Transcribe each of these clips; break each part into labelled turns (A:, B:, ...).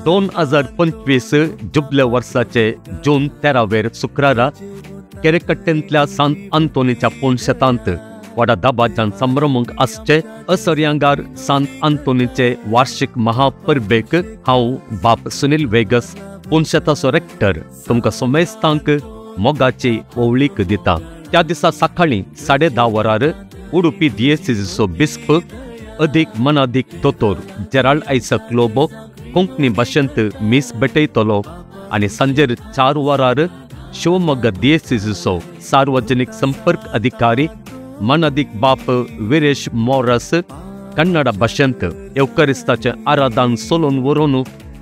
A: 2025 जुबले वर्साचे जून 13 शुक्रारा केरेकट्टेंतल्या सांत आंतोनीच्या पुणशेतांत व्हडा दबाज्यान संभ्रमूंक आसचे असर्यांगार सांत आंतोनीचे वार्षिक महापरबेक हांव बाप सुनील वेगस पुणशेताचो रेक्टर तुमकां सोमेस्तांक मोगाची ओवळीक दिता। त्या दिसा सकाळीं 10:30 वरार उडुपी दियेसीसीचो बिस्प अदीक मनादीक दोतोर जेराल्ड आयसक लोबो कोंकणी भाशेंत मीस भेटयतलो आनी सांजेर 4 वरार शिवमोग्गा दियेसीसीचो सार्वजनीक संपर्क अधिकारी मनादीक बाप वीरेश मोरस कन्नड भाशेंत एवकरिस्ताचे आराधन सोलोन व्हरून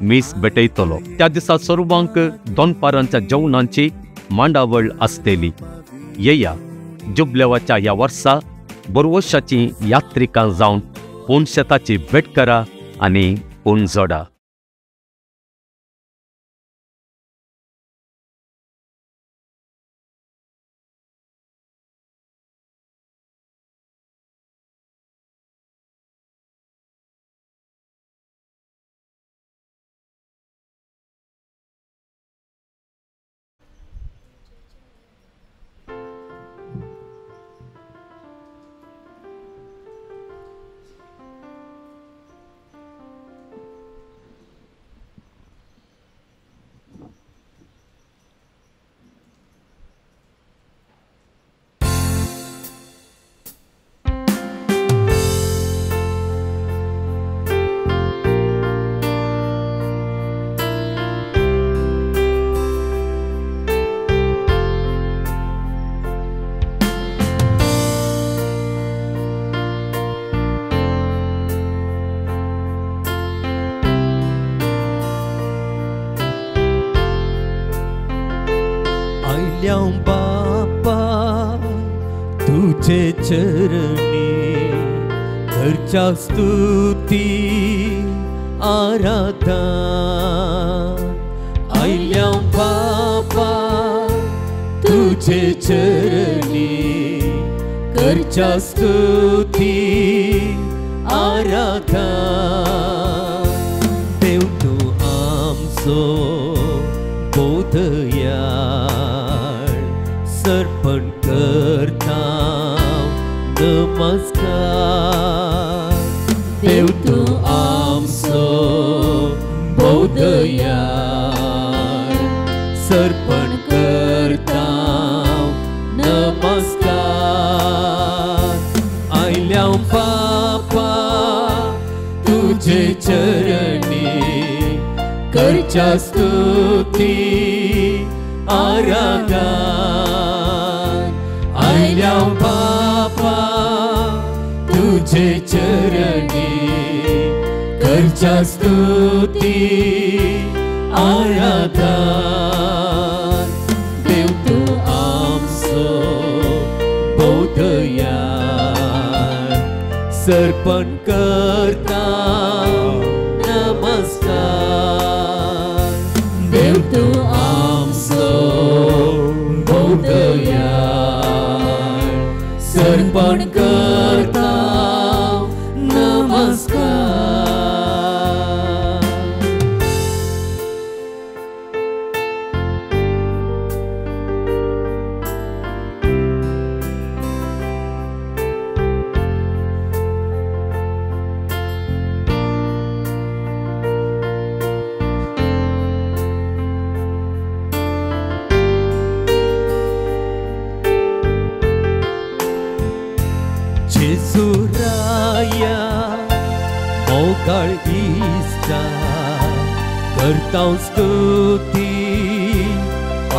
A: मीस भेटयतलो। त्या दिसा सर्वांक दोनपारांच्या जेवणांची मांडावळ आसतली। येया जुबलेवाच्या ह्या वर्सा बरवर्षाची यात्रिकां जावन पुणशेताची भेट करा आनी पुण जोडा।
B: बापा तुझे चरणी घरच्या स्तुती आराधन आयल्या बापा तुझे चरणी घरच्या स्तुती आराधन देव तू आमचो बोधया सर्पण करता नमस्कार देव तू आमचो बोधया सर्पण करता नमस्कार आयल्या बापा तुझे चरणी करच्या स्तुती आराधन आयल्या बापा तुझे चरणी करच्या स्तुती आराधन देव तू आमचो बोधया सर्पण करता नमस्कार देव तू आमचो बोधया सर्पण करता नमस्कार। जेजुराया मोगाळ इष्टा करता स्तुती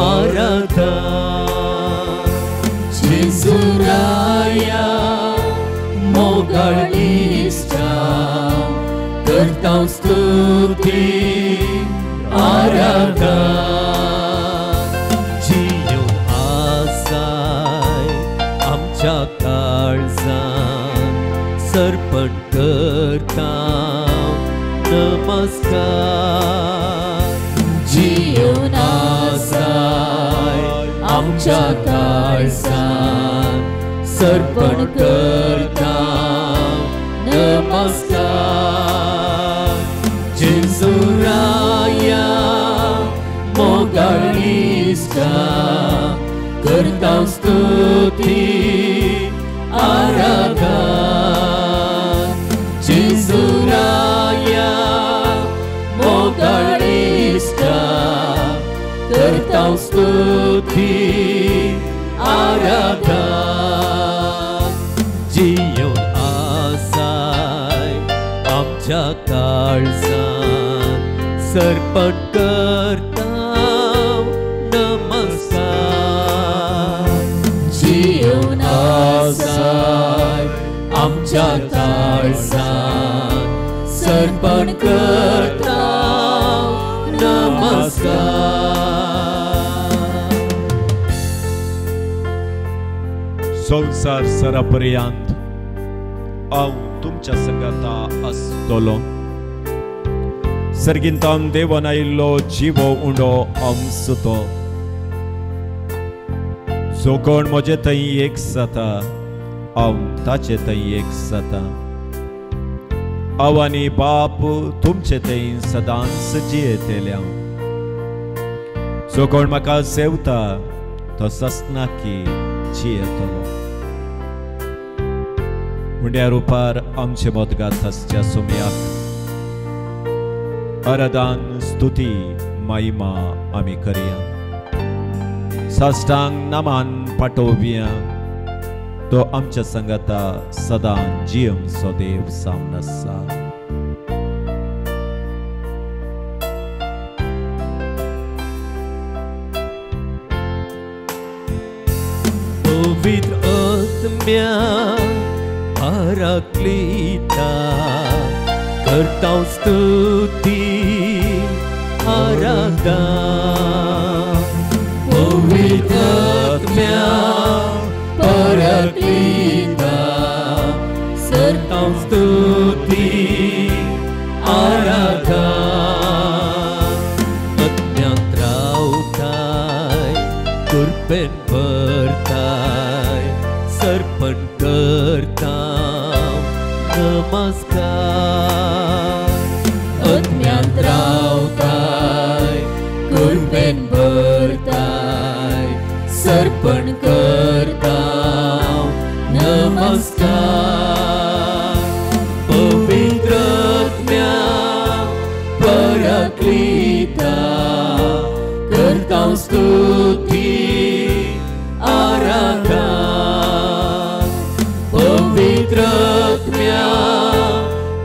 B: आराधन जेजुराया मोगाळ इष्टा करता स्तुती आराधन जियो आसाय आमच्या काळजान सर्पण करता नमस्कार जियो आसाय आमच्या काळजान सर्पण करता नमस्कार जेजुरा करता स्तुती आराधना जेजुराया मोगाळिष्टा करता स्तुती आराधना जियोन आसाय आमच्या काळजान सर्पण करता नमस्कार जियोन आसाय आमच्या काळजान सर्पण करता नमस्कार
C: संसार सरापर्यंत हांव तुमच्या संगता आसतलो सर्गिंतान देवान आयिल्लो जिवो उंडो आमचो जो कोण म्हजे थंय एक जाता हांव ताचे थंय एक जाता हांव आनी बाप तुमचे थंय सदांच जियेतेल्या जो कोण म्हाका सेवता तो सस्नाकी जियेतलो उंड्या रुपार आमचे मोदगात आसच्या सुमयाक आराधन स्तुती महिमा आमी करया साष्टांग नमान पाठोवया तो आमच्या संगता सदां जियम सो देव सावन आसा
B: पवित्र आत्म्या Paraclita करता स्तुति आराधना पवित्र आत्म्या Paraclita करता स्तुति आराधना अज्ञात रावताय कुर्बन भरताय सर्पण करता नमस्कार अज्ञात रावताय कुर्बन भरताय सर्पण करता नमस्कार पवित्र आत्म्या Paraclita करता स्तुति आराधना पवित्र आत्म्या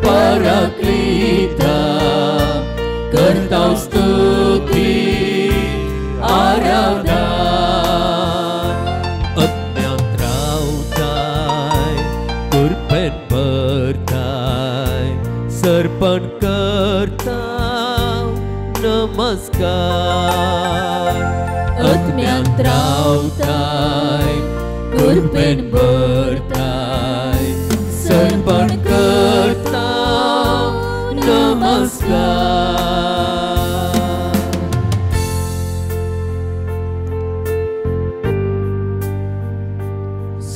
B: Paraclita करता स्तुति आराधना अज्ञात रावताय कुर्बन भरताय सर्पण करता नमस्कार अज्ञात रावताय कुर्बन भरताय सर्पण करता नमस्कार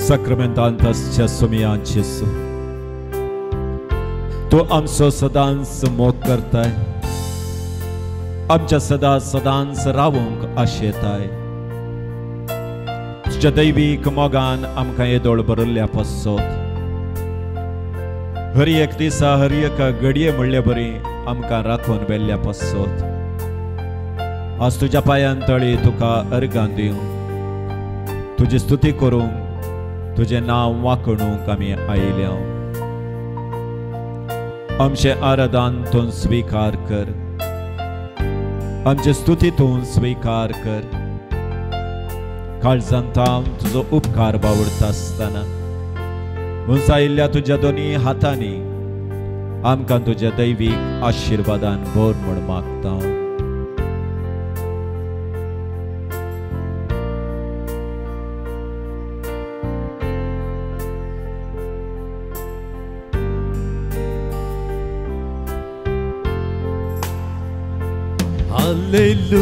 C: Sacramentantasच्या सुमयांत येसू तो आमचो सदांच मोग करताय आमच्या सदांच रावूंक आशेताय तुझ्या दैवीक मोगान आमकां येदोळ भरिल्ल्या पासत हर एक दिसा हर एका घडये म्हणले बरी आमकां राखून बेल्ल्या पासत आज तुज्या पांयां तळी तुका अर्गां दिवं तुजी स्तुती करूंक तुझे नाव वाखणूंक आमी आयल्या आमचे आराधन तूं स्वीकार कर आमचे स्तुतीतून स्वीकार कर काळजांत हांव तुजो उपकार बावडता आसतना मुंसायिल्ल्या तुज्या दोनी हातांनी आमकां तुज्या दैवीक आशिर्वादान भर म्हूण मागता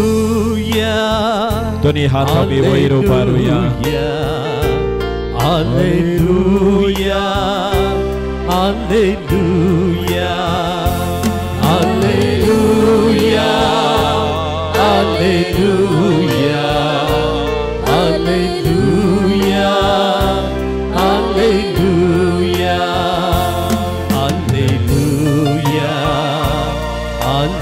B: Hallelujah.
C: दोन्ही हात आमी वयर उबारूया.
B: Hallelujah. Hallelujah. Hallelujah. Hallelujah. Hallelujah.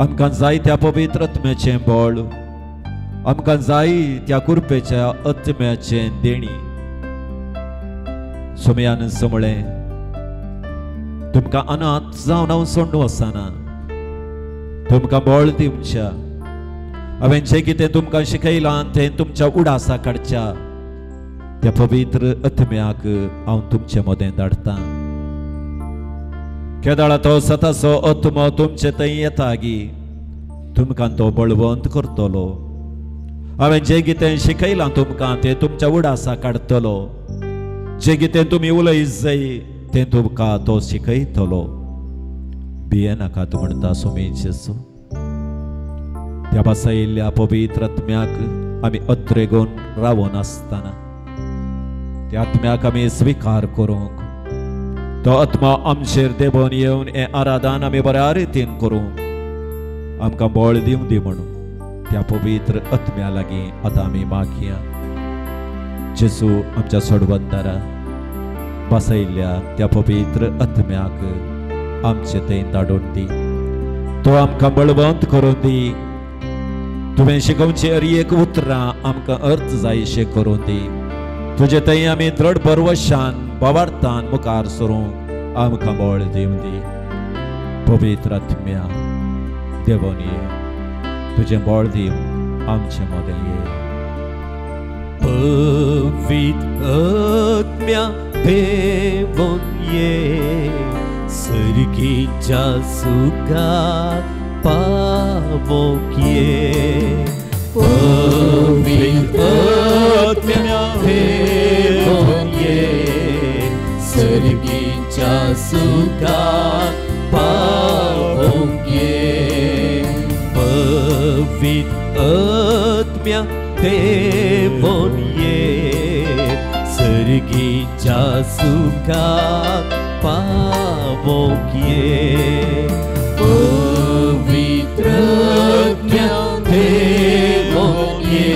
C: आमकां जाय त्या पवित्र आत्म्याचें बळ, आमकां जाय त्या कुरपेच्या आत्म्याचें देणी. सुमयान समळे तुमकां अनाथ जावन हांव सोडून वचना. तुमकां बळ दिवच्या. हांवें जें कितें तुमकां शिकयलां तें तुमच्या उडासा काडच्या त्या पवित्र आत्म्याक हांव तुमचे मदें धाडटां. केदाळा तो सताचो आत्मो तुमचे थंय येतागी तुमकां तो बळवंत करतलो. हांवें जें कितें शिकयलां तुमकां तें तुमच्या उडासा काडटलो. जें कितें तुमी उलयत जाय तें तुमकां तो शिकयतलो. भिये नाकात म्हणटा सुमी जेजू. त्या बसयल्ल्या पवित्र आत्म्याक आमी अत्रेगोन रावून आसतना त्या आत्म्याक आमी स्विकार करूंक, तो आत्मा आमचेर देबोन येवन हे आराधन आमी बऱ्या रितीन करूंक आमकां बळ दिवं दी म्हणून त्या पवित्र आत्म्या लागीं आतां आमी मागया. जेजू आमच्या सोडवंदारा बसयल्ल्या त्या पवित्र आत्म्याक आमचे थंय धाडून दी. तो आमकां बळवंत करून दी. तुवें शिकोवची हर एक उतरां आमकां अर्थ जायशे करून दी. तुजे थंय आमी दृढ भरवशान भावार्थान मुखार सरूंक आमकां बळ दिवं दी. पवित्र आत्म्या देवोन ये. तुजें बळ दिवन आमचे मदें ये.
D: पवित्र आत्म्या देवोन ये. सर्गीच्या सुखात पावोक ये. पवित्र आत्म्या देवोन ये. सर्गीच्या सुखात पावोक ये. पवित्र आत्म्या देवोन ये. सर्गीच्या सुखात पावोक ये. पवित्र आत्म्या देवोन ये.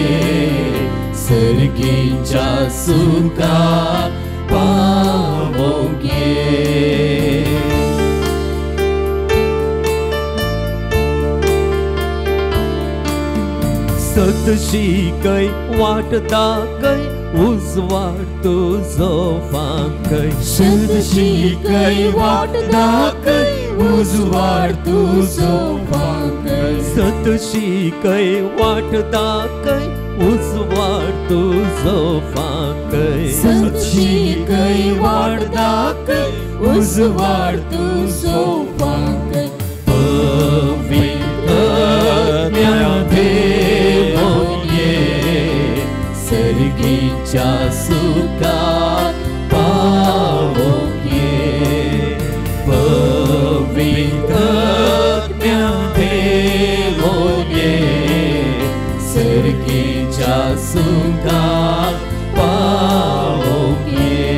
D: सर्गीच्या सुखात पावोक ये. सतशिकै वाट दाखय उजवाड तुजो फांकय.
B: सतशिकै वाट दाखय उजवाड तुजो फांकय.
D: सतशिकै वाट दाखय उजवाड तुजो फांकय.
B: सतशिकै वाट दाखय उजवाड तुजो फांकय.
D: पवित्र आत्म्या देवोन ये. सर्गीच्या सुखात पावोक ये. पवित्र आत्म्या देवोन ये. सर्गीच्या सुखात पावोक ये.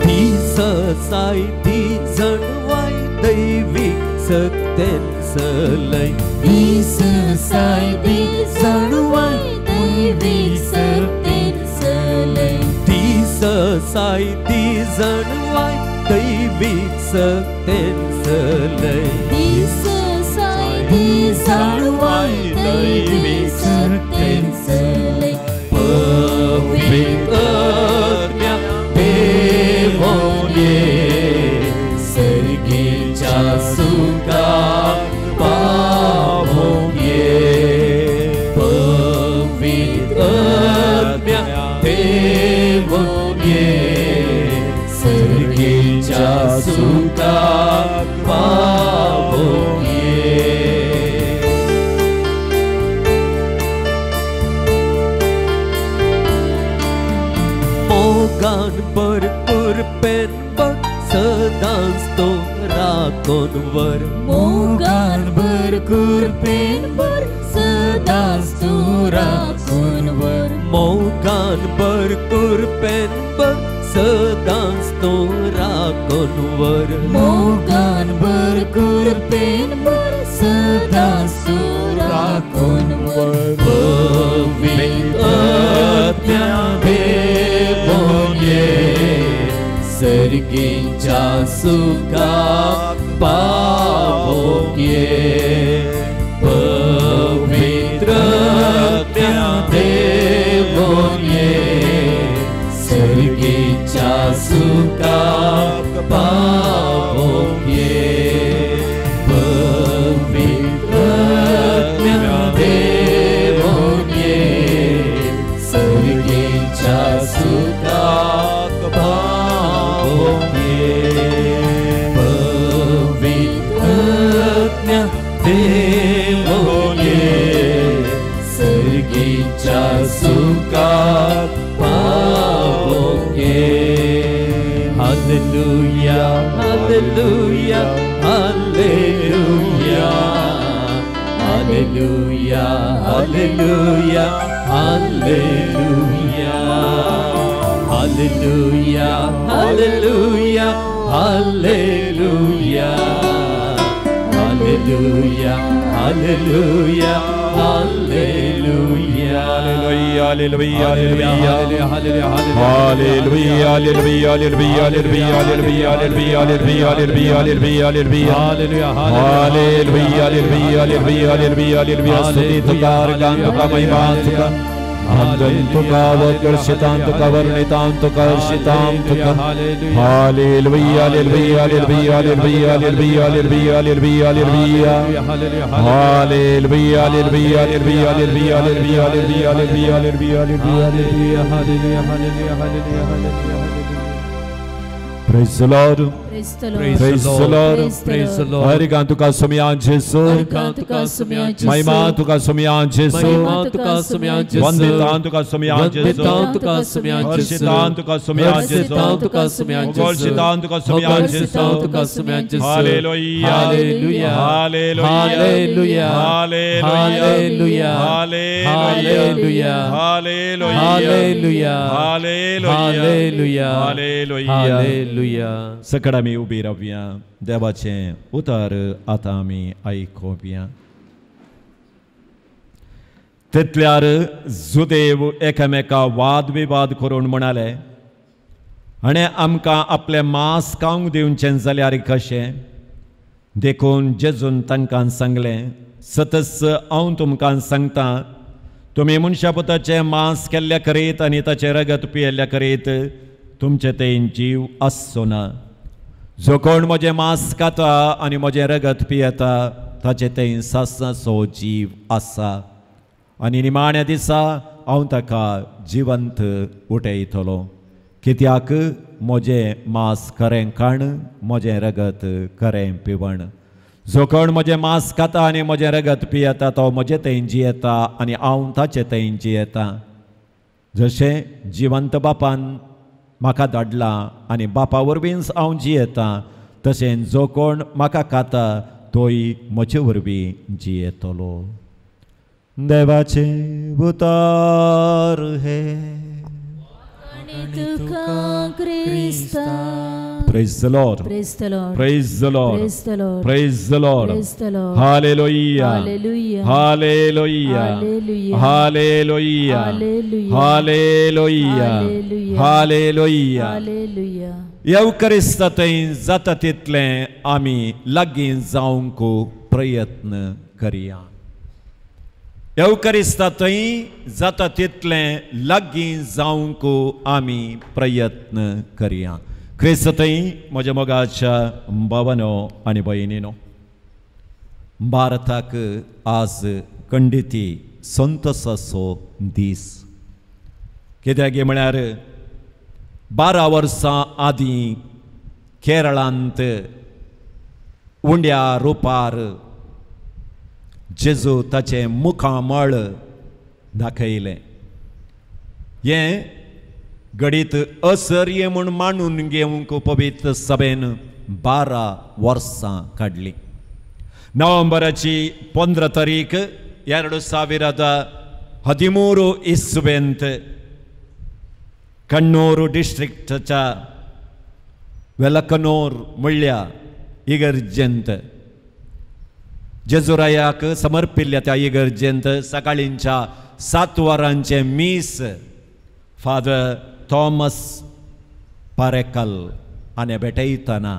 D: ती ससाय ती जणवाय दैविक सत्तेन सलय.
B: ती ससाय ती जणवाय दैविक सत्तेन सलय.
D: ती ससाय ती जणवाय दैविक सत्तेन सलय.
B: ती ससाय ती जणवाय दैविक सत्तेन सलय.
D: पवित्र आत्म्या देवोन ये. सर्गीच्या सुखात पावोक ये. पवित्र आत्म्या देवोन ये. सर्गीच्या सुखात पावोक ये. मोगान भरपूर पेनबर सदांच तो राखोन वर.
B: मोगान भरपूर पेनबर सदांच तू राखून वर.
D: मोगान भरपूर पेनबर सदांच तो राखोन वर.
B: मोगान भरपूर पेनबर सदांच तू राखून वर.
D: पवित्र आत्म्या देवोन ये. सर्गीच्या सुखाक पावोगे पवित्र देवोगे सर्गीच्या सुखाक पावोगे पवित्र देवोगे सर्गीच्या सुखाक पावोगे पवित्र देवोगे सर्गीच्या सुखाक पावोगे hallelujah hallelujah hallelujah hallelujah hallelujah hallelujah hallelujah hallelujah hallelujah hallelujah hallelujah hallelujah
C: Hallelujah, hallelujah,
B: hallelujah,
C: hallelujah, hallelujah, hallelujah, hallelujah, hallelujah, hallelujah, hallelujah, hallelujah, hallelujah, hallelujah, hallelujah, hallelujah, hallelujah, hallelujah, स्तुति तुका गान तुका महिमा तुका आनंद तुका वर्षितां तुका वर्णितां तुका हर्षितां तुका hallelujah hallelujah hallelujah hallelujah hallelujah hallelujah hallelujah hallelujah hallelujah hallelujah hallelujah hallelujah hallelujah hallelujah hallelujah hallelujah hallelujah Praise the Lord.
B: Praise the
C: Praise the Lord.
B: Praise the Lord.
C: Obrigado tuka sumyan Jesu. Mahima tuka sumyan Jesu. Vanditan tuka sumyan Jesu. Harshitan tuka sumyan Jesu. Golshitan tuka sumyan Jesu. Hallelujah.
B: Hallelujah.
C: Hallelujah.
B: Hallelujah.
C: Hallelujah.
B: Hallelujah.
C: Hallelujah.
B: Hallelujah.
C: Hallelujah.
B: Hallelujah.
C: Hallelujah. सकड आमी उबी रावया देवाचें उतर आतां आमी आयकुया तितल्यार जुदेव एकामेका वाद विवाद करून म्हणाले आनी आमकां आपलें मांस खावंक दिवचें जाल्यार कशें देखून जेजून तांकां सांगलें सतस हांव तुमकां सांगतां तुमी मनशा पुताचें मांस केल्ल्या करीत आनी ताचें रगत पियेल्ल्या करीत तुमचे तें जीव आसचो ना जो कोण म्हजें मांस खाता आनी म्हजें रगत पियेता ताचें तें सासणाचो जीव आसा आनी निमाण्या दिसा हांव ताका जिवंत उठयतलो कित्याक म्हजें मांस खरें खाण म्हजें रगत खरें पिवण जो कोण म्हजें मांस खाता आनी म्हजें रगत पियेता तो म्हजें तें जियेता आनी हांव ताचें तें जियेता जशें जिवंत बापान म्हाका धाडला आनी बापा वरवीं हांव जियेता तशें जो कोण म्हाका खाता तोय म्हजे वरवीं जियेतलो देवाचें उतर हे Praise the Lord.
B: Praise the Lord.
C: Praise the Lord.
B: Praise the Lord.
C: Praise the Lord.
B: Praise the Lord.
C: Hallelujah.
B: Hallelujah.
C: Hallelujah.
B: Hallelujah.
C: Hallelujah. Hallelujah. Hallelujah.
B: Hallelujah.
C: येवकरिस्तातें जाता तितलें आमी लागीं जावंक प्रयत्न करया येवकरिस्तातें जाता तितलें लागीं जावंक आमी प्रयत्न करया क्रिस्ततें म्हज्या मोगाच्या भावांनो आनी भयणींनो भारताक आज खंडिती संतोशाचो दीस कित्याक म्हळ्यार 12 वर्सां आदीं केरळांत उंड्या रुपार जेजू ताचें मुखामळ दाखयलें हें घडीत असर्य म्हूण मांडून घेवंक पवित्र सभेन 12 वर्सां काडलीं नोव्हेंबराची 15 तारीख 2013 इस्वेंत कण्णूर डिस्ट्रिक्टच्या वेलकनूर म्हणल्या इगर्जेंत जेजुरायाक समर्पिल्ल्या त्या इगर्जेंत सकाळींच्या 7 वरांचे मीस फादर थॉमस पारेकल आनी भेटयतना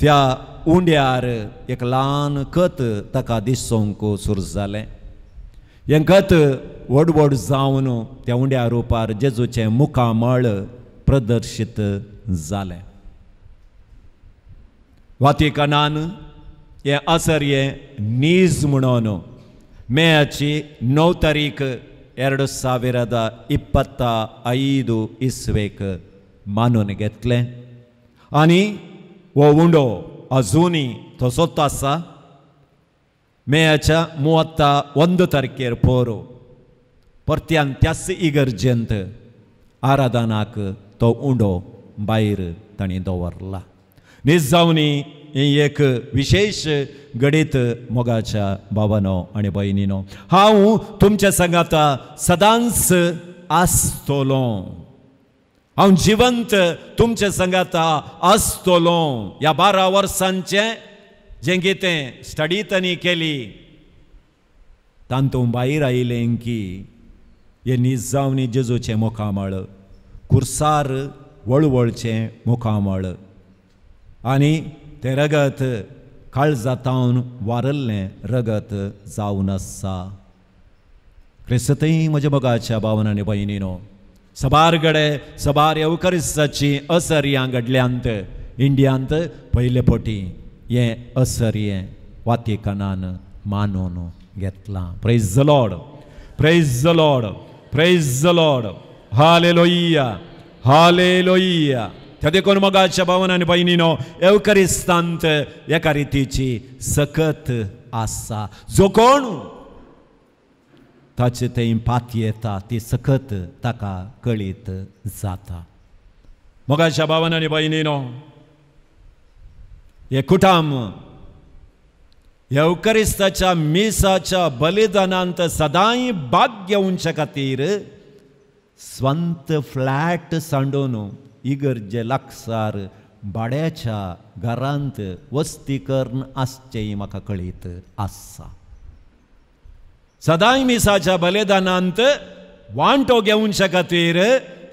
C: त्या उंड्यार एक ल्हान कथ ताका दिसोंक सुरू जालें. हें कथ व्हड व्हड जावन त्या उंड्या रुपार जेजूचें मुखामळ प्रदर्शीत जालें. वातिकनान हें आसर्ये नीज म्हणून मेची 9 तारीख 2025 इस्वेक मानून घेतलें. आनी हो उंडो अजुनी तसोच आसा. मेच्या 31 तारखेर पोरू परत्यान त्याच इगर्जेंत आराधनाक तो उंडो भायर तांणी दवरला. निजावनी ही एक विशेष घडीत मोगाच्या भावानो आनी भयणीनो, हांव तुमच्या सांगात सदांच आसतलो. हांव जिवंत तुमच्या सांगात आसतलो. ह्या 12 वर्सांचे जें कितें स्टडी तांणी केली तातूंत भायर आयलें की हे निजावनी जेजूचें मुखामळ, कुर्सार वळवळचें मुखामळ आनी तें रगत काळजातावन वारल्लें रगत जावन आसा. क्रिस्तय म्हज्या मोगाच्या भावांनो आनी भयणीनो, सबारगडे सबार एवकरिस्ताची असर्यां घडल्यांत इंडियांत पयले फावटी हें असर्यें वातिकनान मानून घेतलां. Praise the Lord, praise the Lord, praise the Lord. Hallelujah, hallelujah. त्या देखून मोगाच्या भावांनो आनी भयणीनो, एवकरिस्तांत एका रितीची सकत आसा. जो कोण ताचे थंय पाती येता ती सकत ताका कळीत जाता. मोगाच्या भावांनो आनी भयणीनो, हे कुटाम एवकरिस्ताच्या मिसाच्या बलिदानांत सदांय भाग घेवचे खातीर स्वंत फ्लॅट सांडून इगर्जे लागसार भाड्याच्या घरांत वस्तीकरण आसचें म्हाका कळीत आसा. सदांय मिसाच्या बलिदानांत वांटो घेवचे खातीर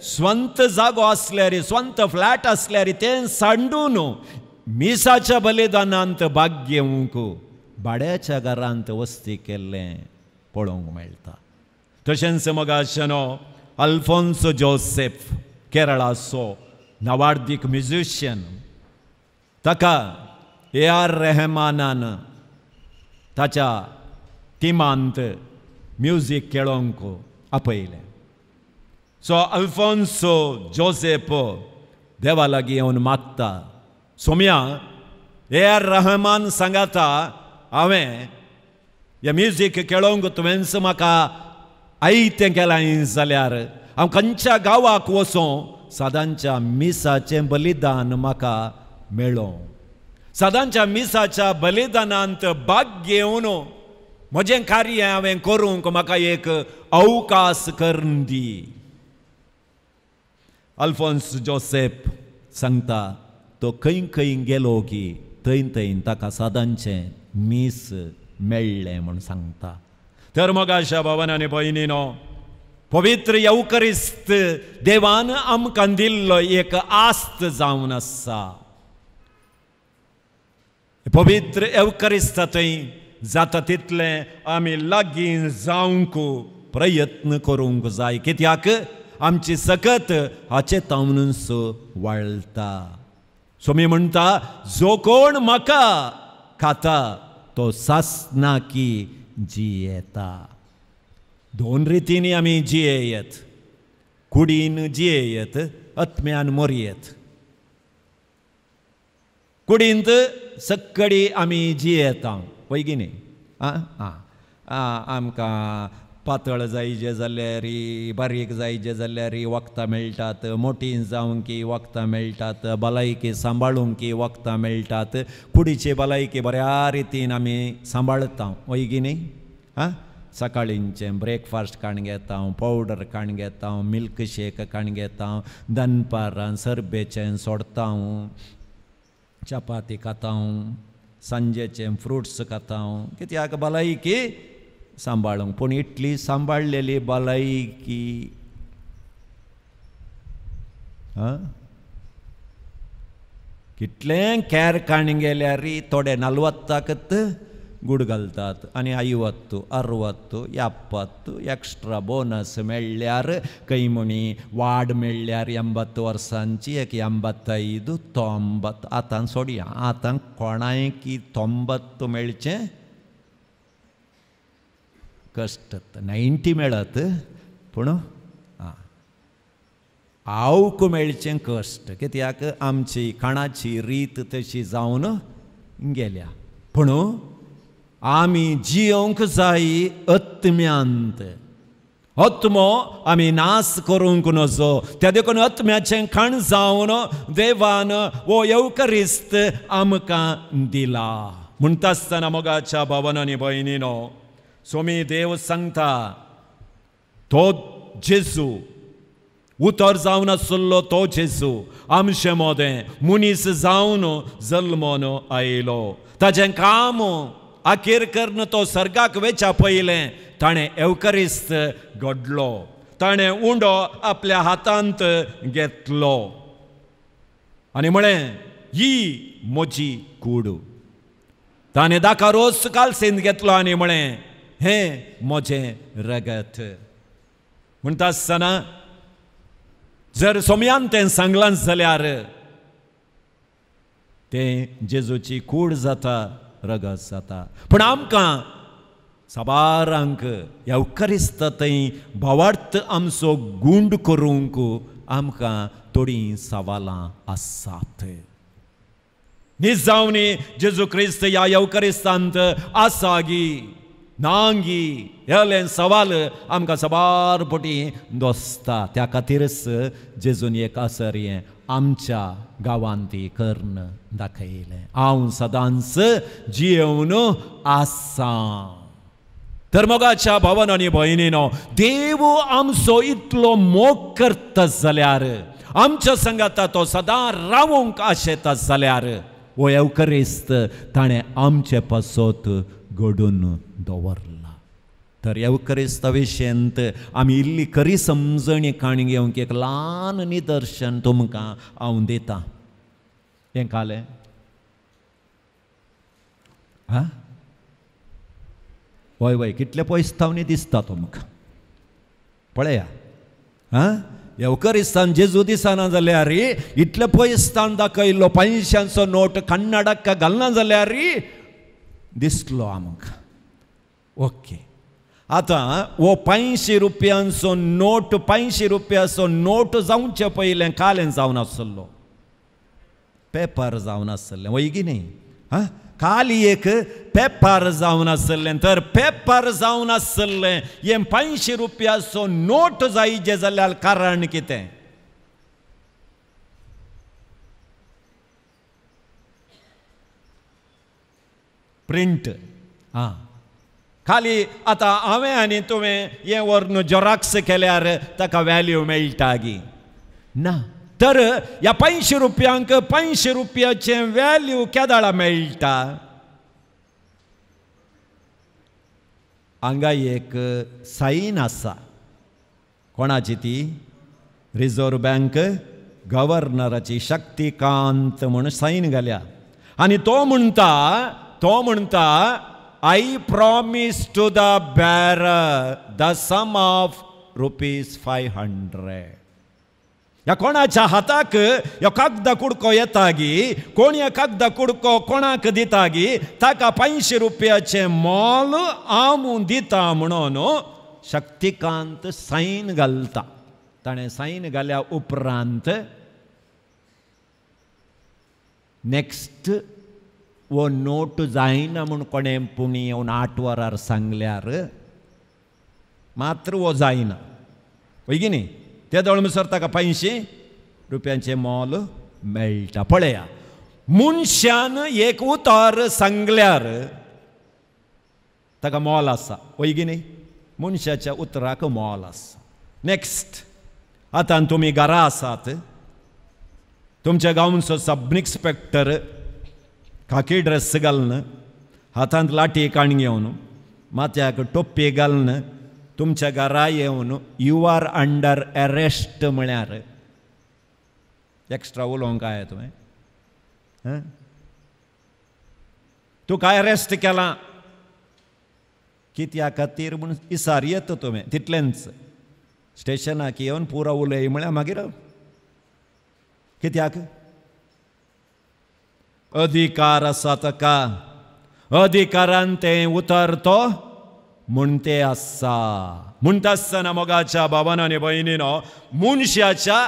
C: स्वंत जागो आसल्यार, स्वंत फ्लॅट आसल्यार तें सांडून मिसाच्या बलिदानांत भाग घेवंक भाड्याच्या घरांत वस्ती केल्लें पळोवंक मेळटा. तशेंच मोगाचेनो अल्फोन्सो जोसेफ केरळाचो नावाडीक म्युझिशियन, ताका A.R. रहमानान ताच्या टिमांत म्युझिक खेळोंक आपयलें. सो अल्फोन्सो जोसेफ देवा लागीं येवन मागता, सोम्या A.R. रहमान सांगाता हांवें हें म्युझिक खेळोंक तुवेंच म्हाका आयतें केलां जाल्यार हांव खंयच्या गांवाक वचों सदांच्या मिसाचें बलिदान म्हाका मेळ्ळों. सदांच्या मिसाच्या बलिदानांत भाग घेवन म्हजें कार्य हांवें करूंक म्हाका एक अवकाश करून दी. अल्फोन्स जोसेफ सांगता तो खंय खंय गेलो की थंय थंय ताका सदांचें मीस मेळ्ळें म्हूण सांगता. तर मोगाच्या भावांनो आनी भयणीनो, पवित्र एवकरिस्त देवान आमकां दिल्लो एक आस्त जावन आसा. पवित्र एवकरिस्ता थंय जाता तितलें आमी लागीं जावंक प्रयत्न करूंक जाय, कित्याक आमची सकत हाचे तावनूच वाळटा. सो मी म्हणटा, जो कोण म्हाका खाता तो सासना की जियेता. 2 रितींनी आमी जियेयत, कुडीन जियेयत, आत्म्यान मरयत. कुडींत सक्कडी आमी जियेता वैगिनी. आमकां पातळ जायचे जाल्यार, बारीक जायचे जाल्यार वखदां मेळटात, मोठी जावंक वखदां मेळटात, भलायकी सांबाळूंक वखदां मेळटात. कुडीची भलायकी बऱ्या रितीन आमी सांबाळता वैगिनी. सकाळींचें ब्रेकफास्ट काण घेता, पावडर काण घेता, मिल्क शेक काण घेता, दनपारां सरबेचें सोडता, चपाती खाता, सांजेचें फ्रुट्स खाता, कित्याक भलायकी सांबाळूंक. पूण इतली सांबाळलेली भलायकी कितलें कॅर काणी गेल्यार थोडे 40 गूड घालतात आनी 50, 60, 70 एक्स्ट्रा बोनस मेळ्ळ्यार खंय म्हणी वाड मेळ्ळ्यार 80 वर्सांची एक 85, 90. आतां सोडया, आतां कोणाय की 90 मेळचें कष्ट. 90 मेळत पूण आवक मेळचें कश्ट. कित्याक आमची खाणाची रीत तशी जावन गेल्या. पूण आमी जियोंक जाय आत्म्यांत. आत्मो आमी नास करूंक नजो. त्या देखून आत्म्याचें खाण जावन देवान वो येवकरिस्त आमकां दिला. म्हणटा आसतना मोगाच्या भावांनी भयणीनो, सोमी देव सांगता तो जेजू उतर जावन आसलो, तो जेजू आमचे मोदें मनीस जावन जल्मोन आयलो. ताचें काम अखेर करन तो सर्गाक वेच्या पयलें ताणें एवकरिस्त घडलो. ताणें उंडो आपल्या हातांत घेतलो आनी म्हळें ही म्हजी कूड. ताणें दाका रोस कालसेंत घेतलो आनी म्हळें हें म्हजें रगत. म्हणटा आसतना जर सोमयान तें सांगलां जाल्यार तें जेजूची कूड जाता, रगत जाता. पूण आमकां सबारांक येवकरिस्त थंय भावार्थ आमचो गुंड करूंक आमकां थोडीं सवालां आसात. न्हीज जावनी जेजू क्रिस्त ह्या येवकरिस्तांत आसा गी नांगी हेलें सवाल आमकां सबारपटी दोसता. त्या खातीरच जेजून एक आसर्यें आमच्या गांवांत कर्ण दाखयलें. हांव सदांच जियेवन आसा. तर मोगाच्या भावांनो आनी भयणीनो, देव आमचो इतलो मोग करता जाल्यार, आमच्या संगाता तो सदां रावूंक आशेता जाल्यार वो येवकरिस्त ताणें आमचे पासत घडोवन दवरला. तर येवकरिस्ता विशयंत आमी इल्ली खरी समजणी काणी घेवंक एक ल्हान निदर्शन तुमकां हांव दितां. हें कालें वय वय कितले पयस्तावनी दिसता तुमकां. पळया येवकरिस्तान जेजू दिसना जाल्यार इतले पयस्तान दाखयल्लो 500 नोट कन्नडाक घालना जाल्यार दिसलो आमकां. ओके, आतां वो 500 रुपयांचो नोट 500 रुपयाचो नोट जावचे पयलें कालें जावन आसलो, पेपर जावन आसलें वय की न्ही. काली एक पेपर जावन आसलें. तर पेपर जावन आसलें हें 500 रुपयाचो नोट जायचे जाल्यार कारण कितें? प्रिंट. खाली आतां हांवें आनी तुवें हें व्हरून जेरॉक्स केल्यार ताका वॅल्यू मेळटा गी ना. तर ह्या 500 रुपयांक 500 रुपयाचें वॅल्यू केदाळा मेळटा? हांगा एक सायन आसा. कोणाची ती? रिझर्व बँक गव्हर्नराची शक्तिकांत म्हूण सायन घाल्या. आनी तो म्हणटा I promise to the bearer the sum of ₹500. ह्या कोणाच्या हाताक ह्यो कागदा कुडको येता गी, कोण ह्या कागदा कुडको कोणाक दिता गी, ताका 500 रुपयाचें मोल हांव दिता म्हणून शक्तिकांत सायन घालता. ताणें सायन घाल्या उपरांत नेक्स्ट वो नोट जायना म्हूण कोणें पुणी येवन 8 वरार सांगल्यार मात्र वो जायना वय की न्ही. ते दळमसर ताका 500 रुपयांचें मोल मेळटा. पळया, मनशान एक उतर सांगल्यार ताका मोल आसा वय की न्ही. मनशाच्या उतराक मोल आसा. नेक्स्ट, आतां तुमी घरा आसात, तुमच्या गांवचो सब इन्स्पेक्टर खाकी ड्रेस घालन, हातांत लाटी काण घेवन, माथ्याक टोपी घालन तुमच्या घरा येवन यू आर अंडर अरेस्ट म्हळ्यार एक्स्ट्रा उलोवंक काय तुवें? तू काय अरेस्ट केला कित्या खातीर म्हूण इसार येता तुवें तितलेंच स्टेशनाक येवन पुरो उलय म्हळ्यार मागीर कित्याक अधिकार आसा ताका अधिकारान तें उतरतो म्हूण तें आसा म्हणटा आसतना मोगाच्या भावांनो आनी भयणींनो मनशाच्या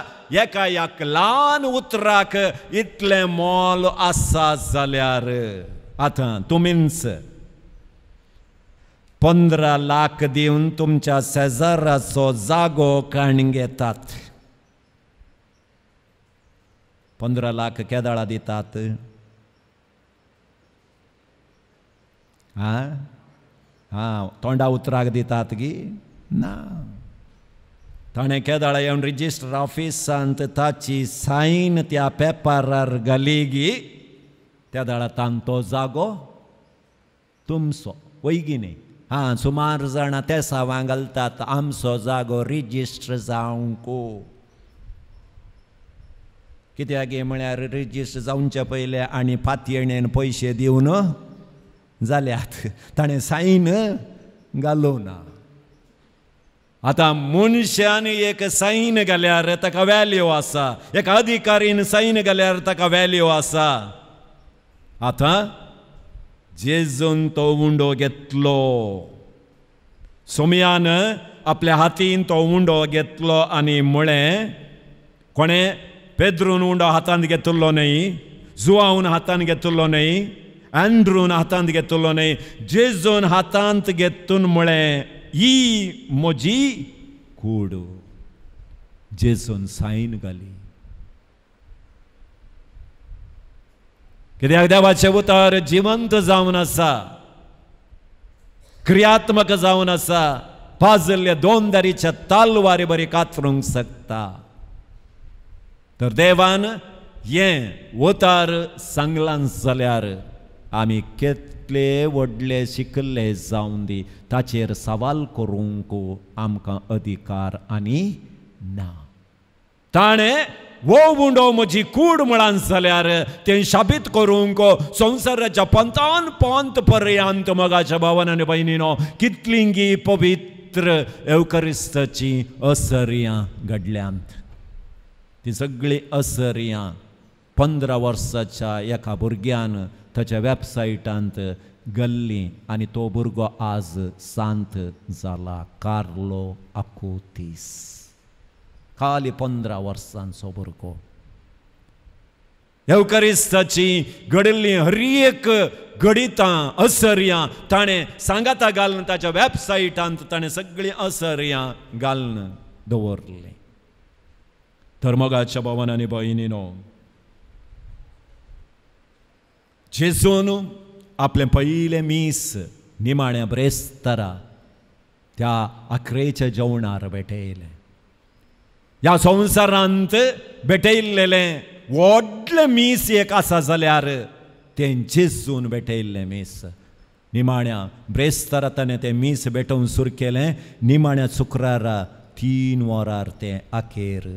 C: एका ल्हान उतराक इतलें मोल आसा जाल्यार आतां तुमीच 15 लाख दिवन तुमच्या शेजाराचो जागो काण घेतात 15 लाख केदाळा दितात तोंडा उतराक दितात गी ना ताणें केदाळा येवन रिजिस्टर ऑफिसांत ताची सायन त्या पेपरार घाली गी त्या दाळा तांतो जागो तुमचो वैगी न्ही सुमार जाणां ते सावां घालतात आमचो जागो रिजिस्टर जावंक कित्याक म्हळ्यार रिजिस्टर जावचे पयले आनी फातयेणेन पयशे दिवन जाल्यात ताणें सायन घालूं ना आतां मनशान एक सायन घाल्यार ताका वॅल्यू आसा एक अधिकारीन सायन घाल्यार ताका वॅल्यू आसा आतां जेजून तो उंडो घेतलो सोमयान आपल्या हातीन तो उंडो घेतलो आनी म्हळें कोणें पेद्रून उंडो हातांत घेतलो न्ही जुआवन हातांत घेतलो न्ही एंड्रून हातांत घेतलो न्ही जेजून हातांत घेतून म्हळें ही म्हजी कूड जेजून सायन घाली कित्याक देवाचें उतर जिवंत जावन आसा क्रियात्मक जावन आसा पाजल्ल्या 2 दारीच्या तालवारी बरी कातरूंक शकता तर देवान हें उतर सांगलां जाल्यार आमी कितले व्हडले शिकले जावन दी ताचेर सवाल करूंक आमकां अधिकार आनी ना ताणें वो उंडो म्हजी कूड म्हणान जाल्यार तें शाबीत करूंक संवसाराच्या पंतान पंत पर्यंत मोगाच्या भावान आनी भयणीनो कितलींगी पवित्र एवकरिस्ताची असर्यां घडल्यांत ती सगळीं असर्यां 15 वर्साच्या एका भुरग्यान ताच्या वेबसायटांत घाल्ली आनी तो भुरगो आज सांत जाला कार्लो आकुतीस खाली 15 वर्सांचो भुरगो एवकरिस्ताची घडिल्लीं हर एक घडितां असर्यां ताणें सांगाता घालून ताच्या वेबसायटांत ताणें सगळीं असर्यां घालून दवरलीं तर मोगाच्या भावान आनी भयणीनो जेजून आपलें पयलें मीस निमाण्या ब्रेस्तारा त्या आखरेच्या जेवणार भेटयलें ह्या संवसारांत भेटयल्लेलें व्हडलें मीस एक आसा जाल्यार तें जेजून भेटयल्लें मीस निमाण्या ब्रेस्तारा ताणें तें मीस भेटोवन सुरू केलें निमाण्या शुक्रारा 3 वरार तें आखेर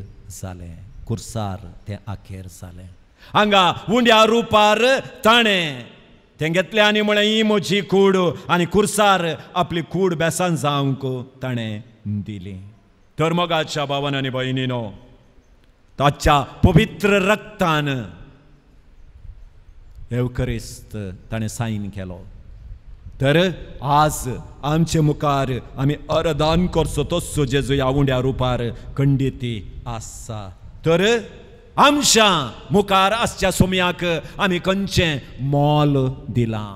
C: जालें कुर्सार तें आखेर जालें हांगा उंड्या रुपार ताणें तें घेतलें आनी म्हळें ही म्हजी कूड आनी कुर्सार आपली कूड बेसान जावंक ताणें दिली तर मोगाच्या भावान आनी भयणीनो ताच्या पवित्र रक्तान एवकरिस्त ताणें सायन केलो तर आज आमचे मुखार आमी अरदान करचो तसो जेजू ह्या उंड्या रुपार खंडिती आसा तर आमच्या मुखार आसच्या सोमयाक आमी खंयचें मोल दिलां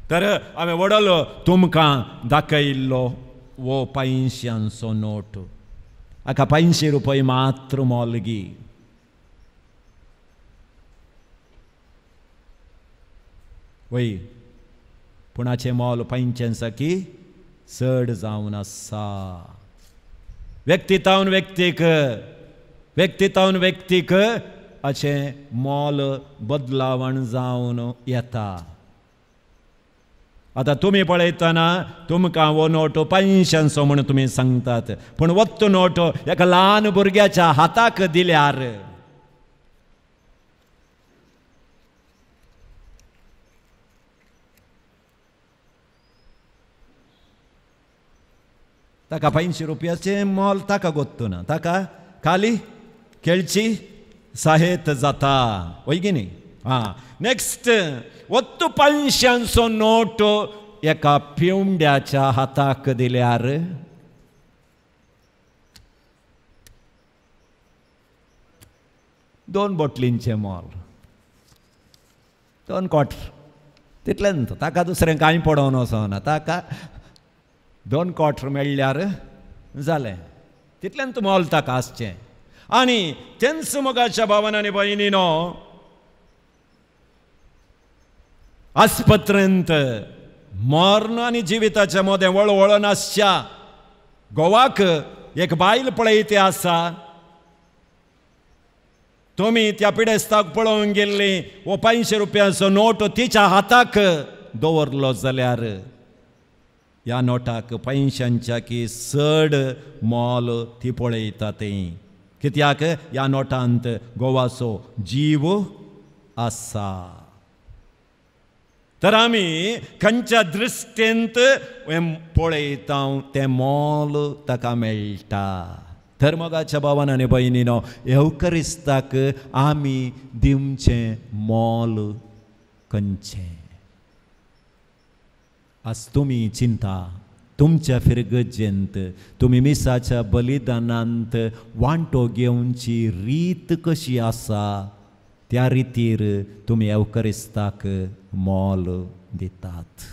C: तर हांवें वडलो तुमकां दाखयल्लो वो 500 नोट हाका 500 रुपया मात्र मोल गी वय पुणाचें मोल 500 की चड जावन आसा व्यक्तितावन व्यक्तीक अशें मोल बदलावण जावन येता आतां तुमी पळयतना तुमकां हो नोट 500 म्हूण तुमी सांगतात पूण वत्त नोट एका ल्हान भुरग्याच्या हाताक दिल्यार ताका 500 रुपयाचे मोल ताका गोत्तू ना, ताका खाली खेळची साहेत जाता वय की न्ही. नेक्स्ट वत्तू 500 नोट एका पिवंड्याच्या हाताक दिल्यार 2 बॉटलींचे मोल 2 क्वार्टर तितलेंच. ताका दुसरें कांय पडोवन वचना, ताका 2 क्वार्टर मेळ्ळ्यार जालें, तितलेंच मोल ताका आसचें. आनी तेंच मोगाच्या भावान आनी भयणीनो, आस्पत्रेंत मरण आनी जिविताच्या मोदें वळवळ नासच्या गोवाक एक बायल पळयती आसा. तुमी त्या पिडेस्ताक पळोवंक गेल्ली, वो 500 रुपयाचो नोट तिच्या हाताक दवरलो जाल्यार ह्या नोटाक 500च्या की चड मोल ती पळयता तें. कित्याक ह्या नोटांत गोवाचो जीव आसा. तर आमी खंयच्या दृश्टेंत पळयता तें मोल ताका मेळटा. धर्मगाच्या भावान आनी भयणीनो, एवकरिस्ताक आमी दिवचें मोल खंयचें. आज तुमी चिंता, तुमच्या फिरगजेंत तुमी मिसाच्या बलिदानांत वांटो घेवची रीत कशी आसा, त्या रितीर तुमी एवकरिस्ताक मोल दितात.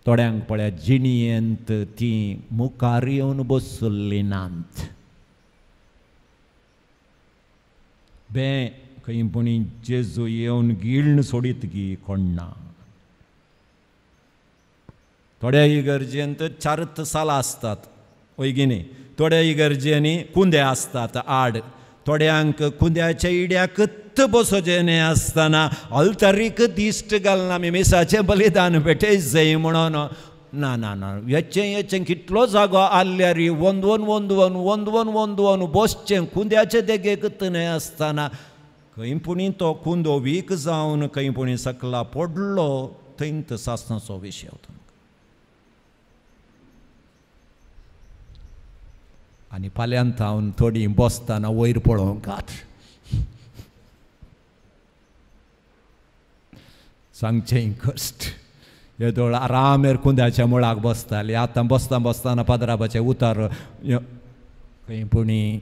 C: थोड्यांक पळय जिणयेंत ती मुखार येवन बसुल्ली नात. बे खंय पुणी जेजू येवन गिळण सोडीत गी कोणना. थोड्या इगर्जेंत चार्त सालां आसतात वयगिनी, थोड्या इगर्जेनी कुंदे आसतात आड. थोड्यांक कुंद्याच्या इड्याक बसोजेने आसतना अल्तारीक दिश्ट घालून आमी मिसाचें बलिदान भेटय जाय म्हणून ना ना ना, हेचें कितलो जागो आल्ल्यार वंदवन बसचें कुंद्याचे देगेक न्हय आसतना खंय पुणी तो कुंदो वीक जावन खंय पुणी सकला पडलो थंयत सासणाचो विशय होता. आनी फाल्यांत हांव थोडी बसतना वयर पळोवंक सांगचें कश्ट. येदोळ आरामेर कुंद्याच्या मुळाक बसताली, आतां बसतना पदराबाचे उतार खंय पुणी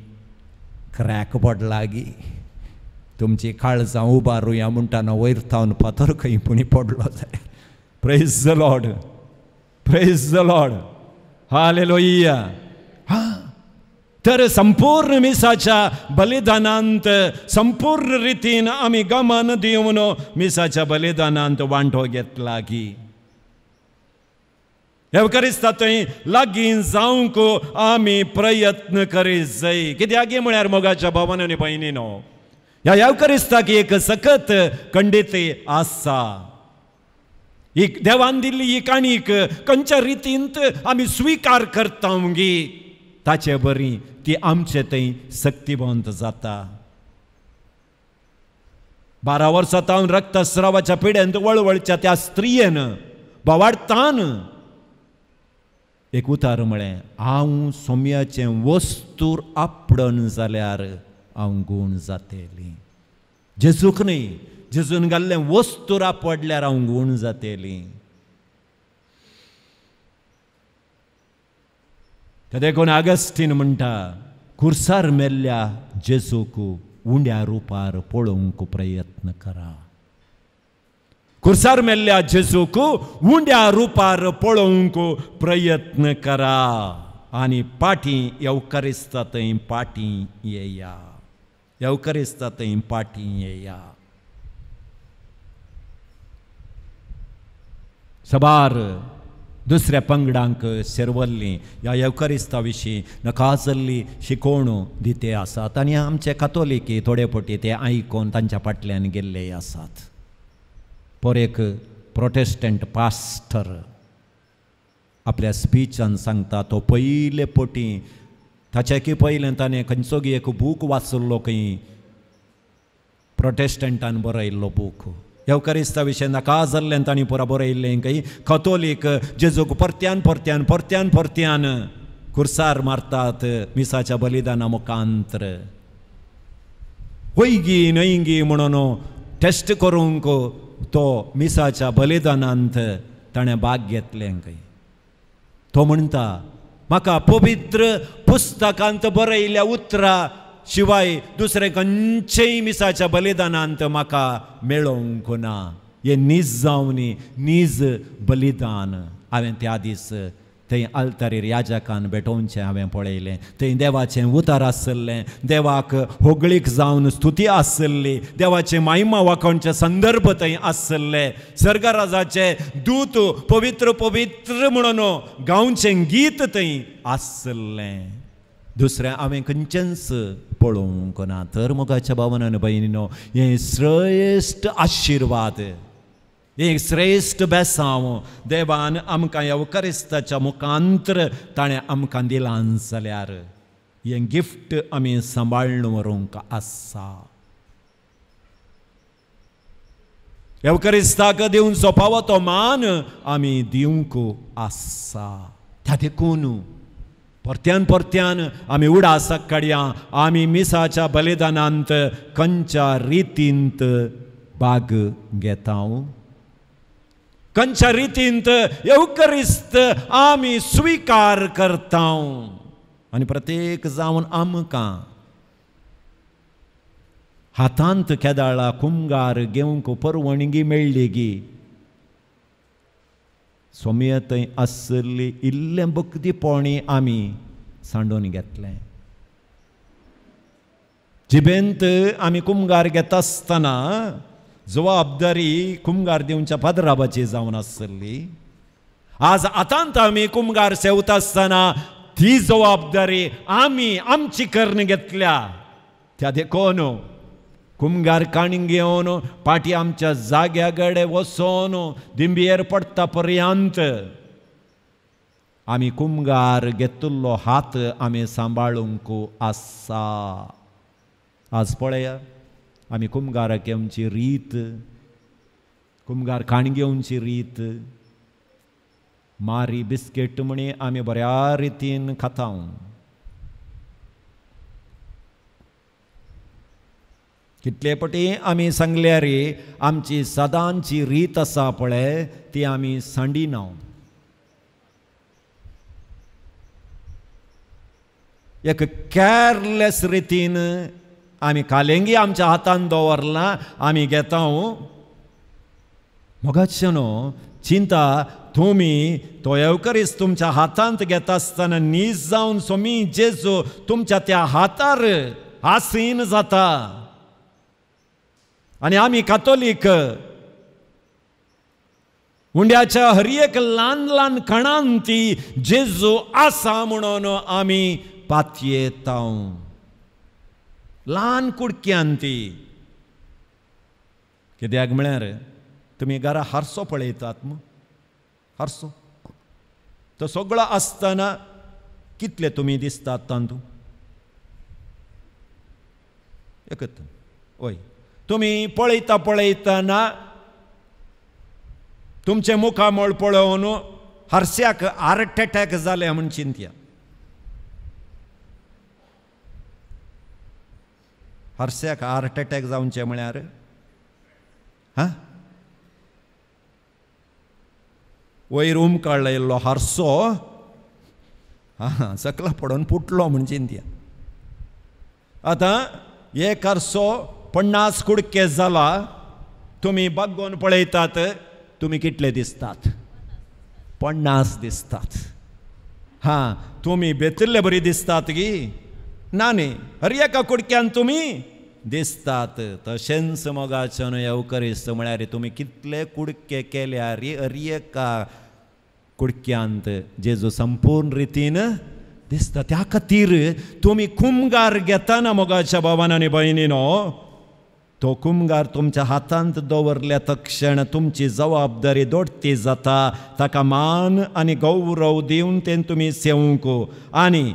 C: क्रॅक पडला गी, तुमची काळजां उबारुया म्हणटाना वयर थावन फातर खंय पुणी पडलो जाल्यार. Praise the Lord, praise the Lord, hallelujah. तर संपूर्ण मिसाच्या बलिदानांत संपूर्ण रितीन आमी गमन दिवन मिसाच्या बलिदानांत वांटो घेतला की एवकरिस्ता थंय लागीं जावंक आमी प्रयत्न करीत जाय. कित्याक म्हळ्यार मोगाच्या भावान आनी भयणीनो, ह्या एवकरिस्ताक एक सकत खंडिती आसा. ही देवान दिल्ली ही काणीक खंयच्या रितींत आमी स्विकार करता गी ताचे बरी ती आमचे थंय सक्तीवंत जाता. 12 वर्सां हांव रक्तस्रावाच्या पिड्यांत वळवळच्या त्या स्त्रियेन बोवाडतान एक उतार म्हळें, हांव सोम्याचें वस्तूर आपडन जाल्यार हांव गूण जातेली. जेजूक न्ही, जेजून घाल्लें वस्तूर आपडल्यार हांव गूण जातेली. ते देखून आगस्टीन म्हणटा, खुर्सार मेल्ल्या जेजूक उंड्या रुपार पळोवंक प्रयत्न करा. खुर्सार मेल्ल्या जेजूक उंड्या रुपार पळोवंक प्रयत्न करा. आनी पाटी एवकरिस्ता थंय पाटी येया, एवकरिस्ता थंय पाटी येया. सबार दुसऱ्या पंगडांक शेरवल्ली ह्या एवकरिस्ता विशीं नकाजल्ली शिकोवण दिते आसात आनी आमचे कातोलिकी थोडे पटी ते आयकून तांच्या फाटल्यान गेल्ले आसात. पर एक प्रोटेस्टंट पास्टर आपल्या स्पीचान सांगता, तो पयले पटी ताचे की पयलें ताणें खंयचो एक बूक वाचल्लो खंय प्रोटेस्टंटान बरयल्लो बूक. येवकारिस्ता विशय नाका जाल्लें तांणी पुरा बरयल्लें काही कथोलीक जेजूक परत्यान परत्यान परत्यान परत्यान कुर्सार मारतात मिसाच्या बलिदाना मुखांतर. वैगी नैंगी म्हणून टेस्ट करूंक तो मिसाच्या बलिदानांत ताणें भाग घेतलें काही. तो म्हणटा म्हाका पवित्र पुस्तकांत बरयल्ल्या उतरां शिवाय दुसरे खंयचेय मिसाच्या बलिदानांत म्हाका मेळोवंक ना. हे नीज जावनी नीज बलिदान. हांवें त्या दीस थंय आल्तारीर याजकान भेटोवचें हांवें पळयलें. थंय देवाचें उतार आसलें, देवाक होगळीक जावन स्तुती आसली, देवाचें महिमा वाखोवचे संदर्भ थंय आसले, सर्गराजाचे दूत पवित्र पवित्र म्हणून गावचें गीत थंय आसलें. दुसरें हांवें खंयचेंच पळोवंक ना. तर मोगाच्या भावान भयणीनो, हें श्रेश्ठ आशिर्वाद, एक श्रेश्ठ बेसांव देवान आमकां येवकारिस्ताच्या मुखांतर ताणें आमकां दिलां जाल्यार हें गिफ्ट आमी सांबाळून व्हरूंक आसा. येवकारिस्ताक दिवचो फावो तो मान आमी दिवंक आसा. त्या देखून परत्यान परत्यान आमी उडासाक काडया. आमी मिसाच्या बलिदानांत खंयच्या रितींत भाग घेता, खंयच्या रितींत येवकारिस्त आमी स्विकार करता. आनी प्रत्येक जावन आमकां हातांत केदाळा कुंगार घेवंक परवणगी मेळ्ळी गी. सोम्य थंय आसली इल्लें भक्तीपोणी आमी सांडून घेतलें. जिबेंत आमी कुंगार घेता आसतना जबाबदारी कुंगार दिवच्या पाद्राबाची जावन आसली. आज आतांत आमी कुंगार सेवता आसतना ती जबाबदारी आमी आमची करून घेतल्या. त्या देखून कुंगार काणी घेवन पाटी आमच्या जाग्याकडे वचोन दिंबयेर पडटा पर्यंत आमी कुंगार घेतिल्लो हात आमी सांबाळूंक आसा. आज पळया, आमी कुंगाराक आमची रीत, कुंगार काणी घेवची रीत, मारी बिस्कीट म्हणी आमी बऱ्या रितीन खाता. कितले पटी आमी सांगल्यार आमची सदांची रीत आसा पळय ती आमी सांडिना. एक कॅरलेस रितीन आमी कालेंगी आमच्या हातान दवरला आमी घेता. मोगाचेनो चिंता, तुमी तो येवकारिस्त तुमच्या हातांत घेता आसतना नीज जावन सोमी जेजू तुमच्या त्या हातार आसीन जाता. आनी आमी कातोलीक हुंड्याच्या हर एक ल्हान ल्हान कणांत ती जेजू आसा म्हणून आमी पातयेता. ल्हान कुडक्यान ती. कित्याक म्हळ्यार तुमी घरा हारसो पळयतात न्हू, हारसो तो सगळो आसतना कितले तुमी दिसतात तांतू एकत. ओय, तुमी पळयता पळयतना तुमचे मुखामळ पळोवन हारस्याक हार्ट अटॅक जाले म्हूण चिंतया. हारस्याक हार्ट अटॅक जावचे म्हळ्यार वयर उमकाळिल्लो हारसो सकला पडून फुटलो म्हूण चिंतया. आतां एक हारसो 50 कुडके जाला, तुमी बागोवन पळयतात, तुमी कितले दिसतात? 50 दिसतात. तुमी बेतिल्ले बरी दिसतात गी ना न्ही, हर एका कुडक्यान तुमी दिसतात. तशेंच मोगाचें येवकारिस्त म्हळ्यार तुमी कितले कुडके केल्यार हर एका कुडक्यांत जेजू संपूर्ण रितीन दिसता. त्या खातीर तुमी कुंगार घेतना मोगाच्या भावान आनी भयणीनो, तो कुंगार तुमच्या हातांत दवरल्या तक्षण तुमची जबाबदारी दोडती जाता. ताका मान आनी गौरव दिवन तें तुमी सेवूंक आनी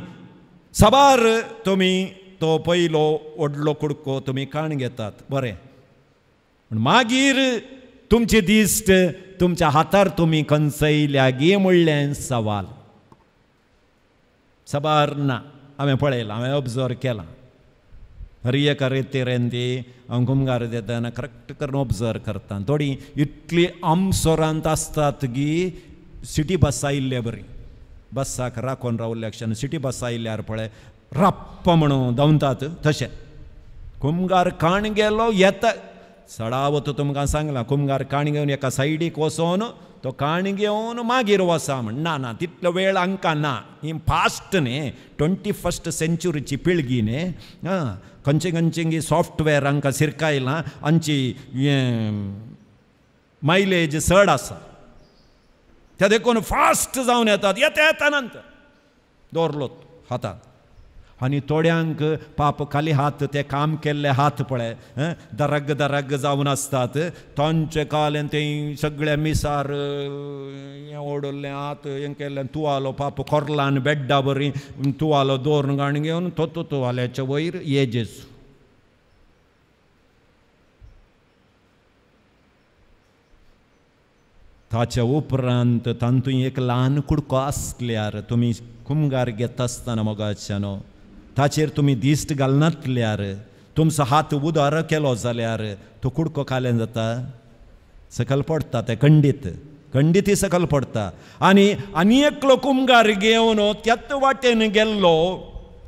C: सबार तुमी तो पयलो व्हडलो कुडको तुमी काण घेतात. बरें, पूण मागीर तुमचे दिश्ट तुमच्या हातार तुम्ही खंचयल्या गे म्हणलें सवाल सबार ना हांवें पळयलां हांवें ऑब्जर्व केलां हर एका रेतेरेन ती हांव कुमगार देतना करेक्ट करून ऑब्जर्व करता थोडी इतली आमसोरांत आसतात की सिटी बस आयिल्ले बरी बसाक राखून रावल्ले क्षण सिटी बस आयिल्ल्यार पळय रप्प म्हणून धांवतात तशें कुमगार काण गेलो येता सडावत तुमकां सांगलां कुमगार काण घेवन एका सायडीक वचोन तो काण घेवन मागीर वसा म्हण ना ना तितलो वेळ हांकां ना ही फास्ट न्ही 21st सेंच्युरीची पिळगी न्ही आं खंयचे खंयचे सॉफ्टवेअर हांकां सिरकायलां हांची मायलेज चड आसा त्या देखून फास्ट जावन येतात येता नंतर दवरलो हातांत आनी थोड्यांक पाप खाली हात ते काम केल्ले हात पळय दरग दरग जावन आसतात तांचे कालें ते सगळे मिसार ओडल्ले हात हें केल्ले तुवालो पाप खोरलान बेड्डा बरी तुवालो दवरून गाण घेवन तो तुवाल्याच्या वयर ये जेजू ताच्या उपरांत तातूंत एक ल्हान कुडको आसल्यार तुमी कुमगार घेता आसतना मोगाच्यानो ताचेर तुमी दिश्ट घालनातल्यार तुमचो हात उदार केलो जाल्यार तो कुडको कालें जाता सकल पडटा ते खंडीत सकल पडटा आनी एकलो कुमगार घेवन त्याच वाटेन गेल्लो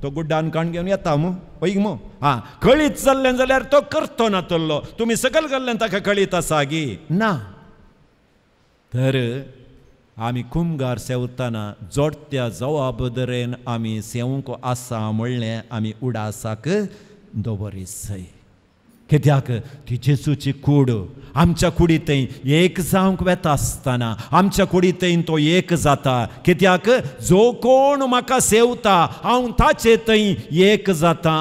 C: तो गुड्डान काण घेवन येता वैग हां कळीत चल्लें जाल्यार तो करतो नातल्लो तुमी सकल घाल्लें ताका कळीत आसा गी ना तर आमी कुमगार सेवतना जोडत्या जबाबदारेन आमी सेवंक आसा म्हणलें आमी उडासाक दवरिसय कित्याक ती जेजूची कूड आमच्या कुडींतय एक जावंक वेता आसतना आमच्या कुडींतय तो एक जाता कित्याक जो कोण म्हाका सेवता हांव ताचे थंय एक जाता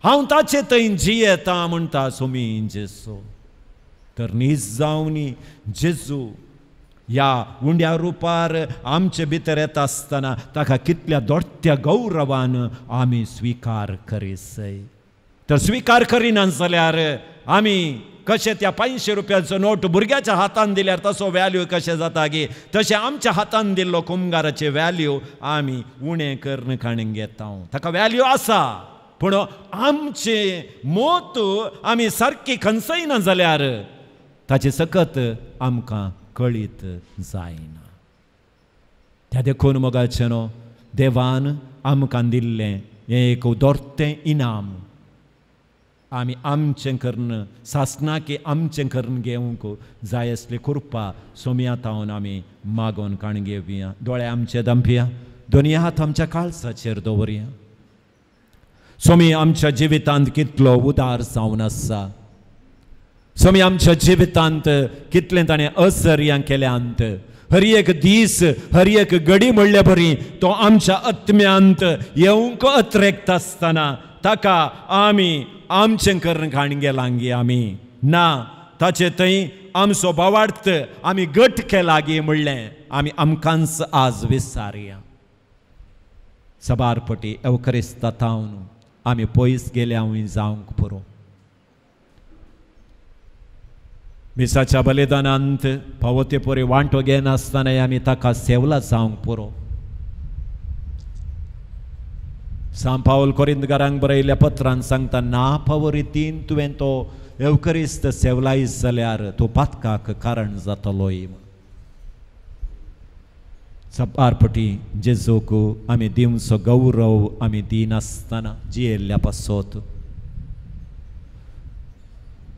C: हांव ताचे थंय जियेता म्हणटा सोमी जेजू तर नीज जावनी जेजू ह्या उंड्या रुपार आमचे भितर येता आसतना ताका कितल्या दोडत्या गौरवान आमी स्विकार करीसय तर स्विकार करिना जाल्यार आमी कशें त्या 500 रुपयाचो नोट भुरग्याच्या हातान दिल्यार तसो वॅल्यू कशें जाता गे तशें आमच्या हातान दिल्लो कुमगाराचे वॅल्यू आमी उणें करून काणून घेता ताका वॅल्यू आसा पूण आमचे मोत आमी सारकी खंचयना जाल्यार ताचे सकत आमकां कळीत जायना त्या देखून मोगाचेनो देवान आमकां दिल्लें एक उदोरतें इनाम आमी आमचें करून सासणाकी आमचें करून घेवंक जाय असली कृपा सोमयातावन आमी मागोवन काण घेवया दोळे आमचे दांपया दोनी हात आमच्या काळजाचेर दवरया सोमी आमच्या जिवितांत कितलो उदार जावन आसा सोमी आमच्या जिवितांत कितलें ताणें असर्यां केल्यांत हर एक दीस हर एक घडी म्हणले बरी तो आमच्या आत्म्यांत येवंक अत्रेक्त आसतना ताका आमी आमचें करून खाण गेलां गे आमी ना ताचे थंय आमचो बोवार्थ आमी घट केला गे म्हणलें आमी आमकांच आज विसारया सबारपटी एवकरिस्तांतावन आमी पयस गेल्यावूय जावंक पुरो मिसाच्या बलिदानांत पावते परी वांटो घेनासतना आमी ताका सेवला जावंक पुरो सांत पावल कोरिंथकारांक बरयल्ल्या पत्रांत सांगता ना पाव रितीन तुवें तो एवकरिस्त सेवलायज जाल्यार तो पातकाक कारण जातलोय सबारपटी जेजूक आमी दिवचो गौरव आमी दिनासतना जियेल्ल्या पासत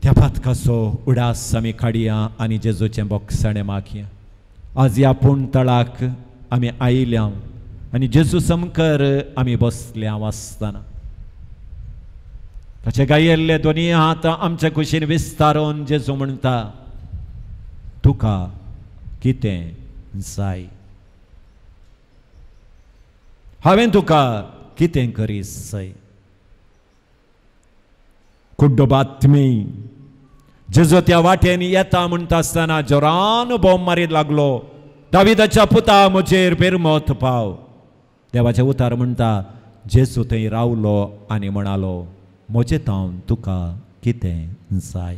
C: त्या पातकाचो उडास आमी काडया आनी जेजूचें बोगसाणें मागया आज ह्या पुणतळाक आमी आयल्या आनी जेजू समकर आमी बसल्या आसतना ताचे गायिल्ले दोनी हात आमच्या कुशीन विस्तारून जेजू म्हणटा तुका कितें जाय हांवें तुका कितें करीसय कुड्डो बातमी जेजू त्या वाटेन येता म्हणटा आसतना जोरान बॉम्ब मारीत लागलो दाविदाच्या पुता म्हजेर बेरमत पाव देवाचें उतार म्हणटा जेजू थंय रावलो आनी म्हणालो म्हजे तावन तुका कितें जाय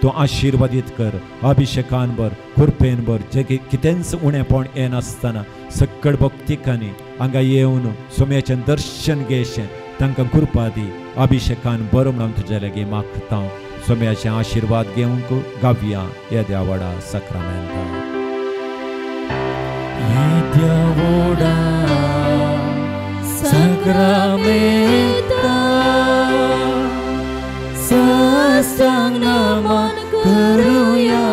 C: तूं आशिर्वादीत कर, अभिषेकान भर, कृपेन भर, जे कितेंच उणेपण येनासतना सकळ भक्तिकांनी हांगा येवन सोम्याचें दर्शन घेशें तांकां कृपा दी, अभिषेकान बरो म्हणून तुजे लागीं मागता. सोम्याचें आशिर्वाद घेवंक गावया ह्या देवा व्हडा सक्रामेंतान.
D: Yedyawoda sakramenta sastang naman karuya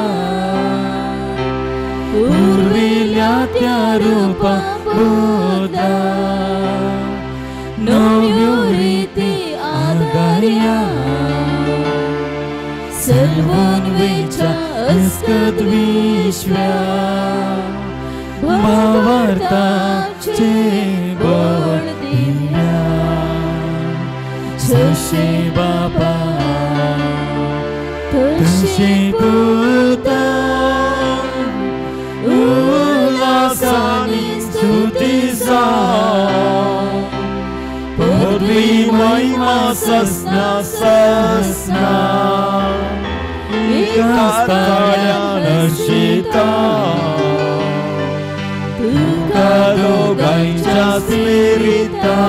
D: urvilatya rupa Buddha novyuriti adarya सर्वान्वेचा अस्कद विश्वा भावार्थाचे बळ दिल्या जशे बापा तशे पुता उल्हासानी स्तुतीचा पदवी महिमा ससना ससना नशिता तुका दोगांच्या स्मिरिता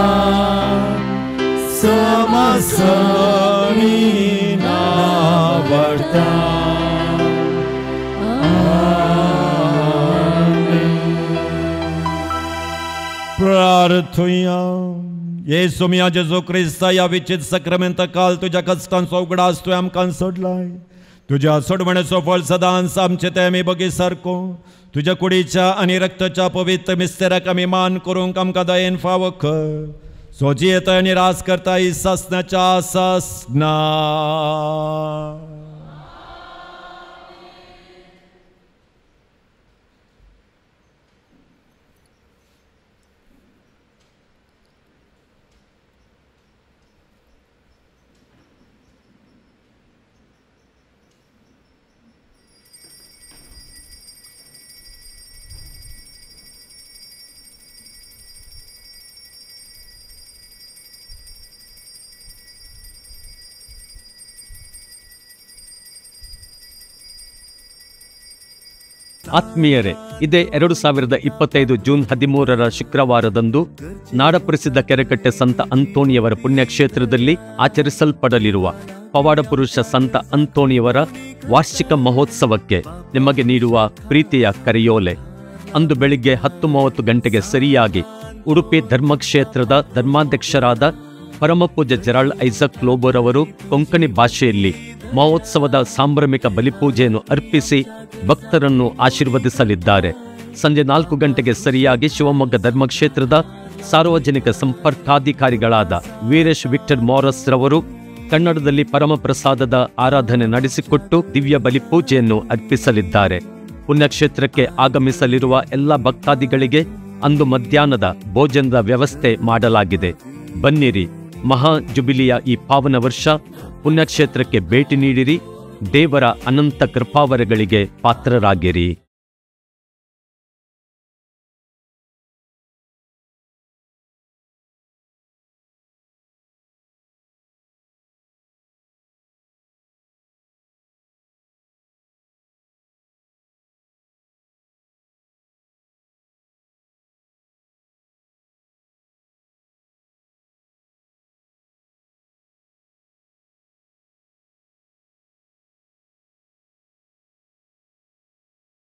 D: समसमी नावडता.
C: प्रार्थुया. येसु मिया जेजू क्रिस्ता या विचित सक्रामेंत काल तुझ्या कष्टांचो उगडास तुवें आमकां सोडलाय. तुझ्या सोडवण्याचो फळ सदांच आमचे ते आमी बगी सारको तुझ्या कुडीच्या आनी रक्ताच्या पवित्र मिस्तेराक आमी मान करूंक आमकां दयेन फावो कर. सोजी येता आनी रास करता ही सासनाच्या सासना.
A: ಆತ್ಮೀಯರೇ, ಇದೇ 2025 ಜೂನ್ 13 ಶುಕ್ರವಾರದಂದು ನಾಡಪ್ರಸಿದ್ಧ ಕೆರೆಕಟ್ಟೆ ಸಂತ ಅಂತೋಣಿಯವರ ಪುಣ್ಯಕ್ಷೇತ್ರದಲ್ಲಿ ಆಚರಿಸಲ್ಪಡಲಿರುವ ಪವಾಡ ಪುರುಷ ಸಂತ ಅಂತೋಣಿಯವರ ವಾರ್ಷಿಕ ಮಹೋತ್ಸವಕ್ಕೆ ನಿಮಗೆ ನೀಡುವ ಪ್ರೀತಿಯ ಕರೆಯೋಲೆ. ಅಂದು ಬೆಳಿಗ್ಗೆ 10:30 ಗಂಟೆಗೆ ಸರಿಯಾಗಿ ಉಡುಪಿ ಧರ್ಮಕ್ಷೇತ್ರದ ಧರ್ಮಾಧ್ಯಕ್ಷರಾದ ಪರಮಪೂಜ್ಯ ಜೆರಾಲ್ಡ್ ಐಸಕ್ ಲೋಬೋರ್ ಅವರು ಕೊಂಕಣಿ ಭಾಷೆಯಲ್ಲಿ ಮಹೋತ್ಸವದ ಸಾಂಭ್ರಮಿಕ ಬಲಿಪೂಜೆಯನ್ನು ಅರ್ಪಿಸಿ ಭಕ್ತರನ್ನು ಆಶೀರ್ವದಿಸಲಿದ್ದಾರೆ. ಸಂಜೆ 4 ಗಂಟೆಗೆ ಸರಿಯಾಗಿ ಶಿವಮೊಗ್ಗ ಧರ್ಮಕ್ಷೇತ್ರದ ಸಾರ್ವಜನಿಕ ಸಂಪರ್ಕಾಧಿಕಾರಿಗಳಾದ ವೀರೇಶ್ ವಿಕ್ಟರ್ ಮಾರಸ್ ರವರು ಕನ್ನಡದಲ್ಲಿ ಪರಮಪ್ರಸಾದದ ಆರಾಧನೆ ನಡೆಸಿಕೊಟ್ಟು ದಿವ್ಯ ಬಲಿಪೂಜೆಯನ್ನು ಅರ್ಪಿಸಲಿದ್ದಾರೆ. ಪುಣ್ಯಕ್ಷೇತ್ರಕ್ಕೆ ಆಗಮಿಸಲಿರುವ ಎಲ್ಲ ಭಕ್ತಾದಿಗಳಿಗೆ ಅಂದು ಮಧ್ಯಾಹ್ನದ ಭೋಜನದ ವ್ಯವಸ್ಥೆ ಮಾಡಲಾಗಿದೆ. ಬನ್ನಿರಿ, ಮಹಾ ಜುಬಿಲಿಯ ಈ ಪಾವನ ವರ್ಷ ಪುಣ್ಯಕ್ಷೇತ್ರಕ್ಕೆ ಭೇಟಿ ನೀಡಿರಿ. ದೇವರ ಅನಂತ ಕೃಪಾವರಗಳಿಗೆ ಪಾತ್ರರಾಗಿರಿ.